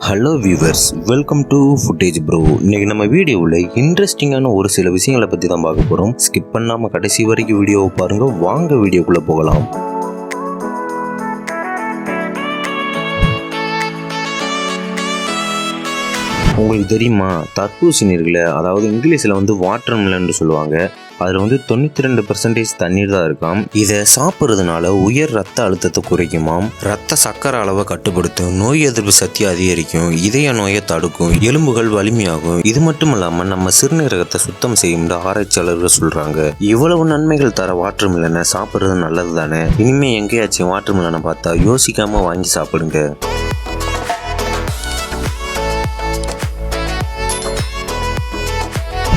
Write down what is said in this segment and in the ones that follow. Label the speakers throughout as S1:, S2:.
S1: Hello viewers, welcome to footage bro. இன்னைக்கு நம்ம வீடியோவில் இன்ட்ரெஸ்டிங்கான ஒரு சில விஷயங்களை பற்றி தான் பார்க்க போகிறோம். ஸ்கிப் பண்ணாமல் கடைசி வரைக்கும் வீடியோவை பாருங்கள். வாங்க வீடியோக்குள்ளே போகலாம். உங்களுக்கு தெரியுமா, தர்பூசணி இருக்குல்ல, அதாவது இங்கிலீஷில் வாட்டர் மெலன்னு சொல்லுவாங்க. அதில் 92% தண்ணீர் தான் இருக்காம். இதை சாப்பிட்றதுனால உயர் ரத்த அழுத்தத்தை குறைக்குமாம், ரத்த சக்கரை அளவை கட்டுப்படுத்தும், நோய் எதிர்ப்பு சக்தி அதிகரிக்கும், இதய நோயை தடுக்கும், எலும்புகள் வலிமையாகும். இது மட்டும் இல்லாமல் நம்ம சிறுநீரகத்தை சுத்தம் செய்யும் ஆராய்ச்சியாளர்கள் சொல்றாங்க. இவ்வளவு நன்மைகள் தர வாட்டர் மெலனை சாப்பிட்றது நல்லது தானே. இனிமே எங்கேயாச்சும் வாட்டர் மெலனை பார்த்தா யோசிக்காம வாங்கி சாப்பிடுங்க.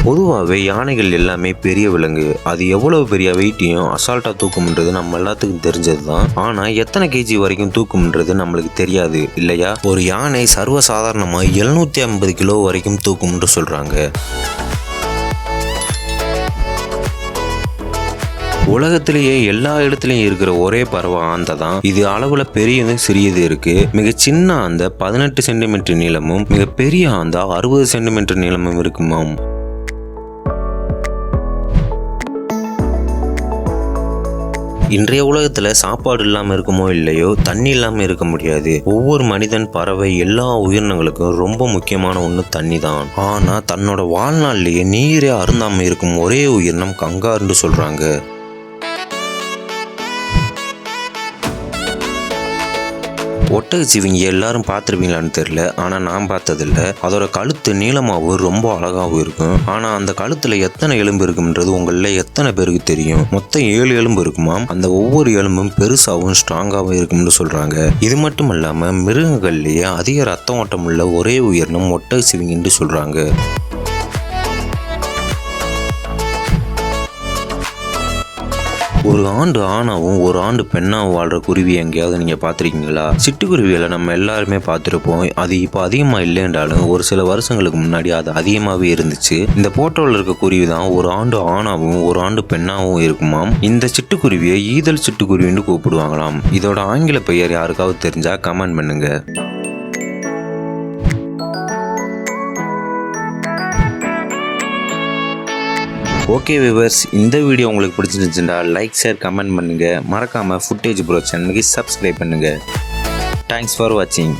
S1: பொதுவாகவே யானைகள் எல்லாமே பெரிய விலங்கு. அது எவ்வளவு பெரிய வெயிட்டையும் அசால்ட்டாக தூக்கும்ன்றது நம்ம எல்லாத்துக்கும் தெரிஞ்சது தான். ஆனால் எத்தனை கேஜி வரைக்கும் தூக்கும்ன்றது நம்மளுக்கு தெரியாது இல்லையா? ஒரு யானை சர்வசாதாரணமாக 750 கிலோ வரைக்கும் தூக்கும்னு சொல்கிறாங்க. உலகத்திலேயே எல்லா இடத்துலையும் இருக்கிற ஒரே பறவை ஆந்தை தான். இது அளவுல பெரியதும் சிறியது இருக்கு. மிக சின்ன ஆந்தை 18 சென்டிமீட்டர் நீளமும், மிக பெரிய ஆந்தை 60 சென்டிமீட்டர் நீளமும் இருக்குமாம். இன்றைய உலகத்துல சாப்பாடு இல்லாம இருக்குமோ இல்லையோ, தண்ணி இல்லாம இருக்க முடியாது. ஒவ்வொரு மனிதன், பறவை, எல்லா உயிரினங்களுக்கும் ரொம்ப முக்கியமான ஒண்ணு தண்ணி தான். ஆனா தன்னோட வாழ்நாள்லயே நீரே அருந்தாம இருக்கும் ஒரே உயிரினம் கங்காருன்னு சொல்றாங்க. ஒட்டகச்சிவிங்கி எல்லாரும் பார்த்துருப்பீங்களான்னு தெரியல, ஆனால் நான் பார்த்ததில்ல. அதோட கழுத்து நீளமாகவும் ரொம்ப அழகாகவும் இருக்கும். ஆனால் அந்த கழுத்தில் எத்தனை எலும்பு இருக்குன்றது உங்களில் எத்தனை பேருக்கு தெரியும்? மொத்தம் 7 எலும்பு இருக்குமாம். அந்த ஒவ்வொரு எலும்பும் பெருசாகவும் ஸ்ட்ராங்காகவும் இருக்கும்னு சொல்கிறாங்க. இது மட்டும் இல்லாமல் மிருகங்கள்லேயே அதிக ரத்த ஓட்டம் உள்ள ஒரே உயிரினம் ஒட்டகச்சிவிங்கின்னு சொல்கிறாங்க. ஒரு ஆண்டு ஆணாவும் ஒரு ஆண்டு பெண்ணாவும் வாழ்ற குருவி எங்கேயாவது நீங்க பார்த்துருக்கீங்களா? சிட்டுக்குருவிகளை நம்ம எல்லாருமே பார்த்துருப்போம். அது இப்போ அதிகமாக இல்லைன்றாலும் ஒரு சில வருஷங்களுக்கு முன்னாடி அது அதிகமாகவே இருந்துச்சு. இந்த போட்டோவில் இருக்க குருவி தான் ஒரு ஆண்டு ஆணாவும் ஒரு ஆண்டு பெண்ணாவும் இருக்குமாம். இந்த சிட்டுக்குருவியை ஈதல் சிட்டுக்குருவின்னு கூப்பிடுவாங்களாம். இதோட ஆங்கில பெயர் யாருக்காவது தெரிஞ்சா கமெண்ட் பண்ணுங்க. ஓகே வியூவர்ஸ், இந்த வீடியோ உங்களுக்கு பிடிச்சிருந்துச்சுன்னா லைக், ஷேர், கமெண்ட் பண்ணுங்க. மறக்காம ஃபுட்டேஜ் ப்ரோ சேனலுக்கு சப்ஸ்கிரைப் பண்ணுங்க. தேங்க்ஸ் ஃபார் வாட்சிங்.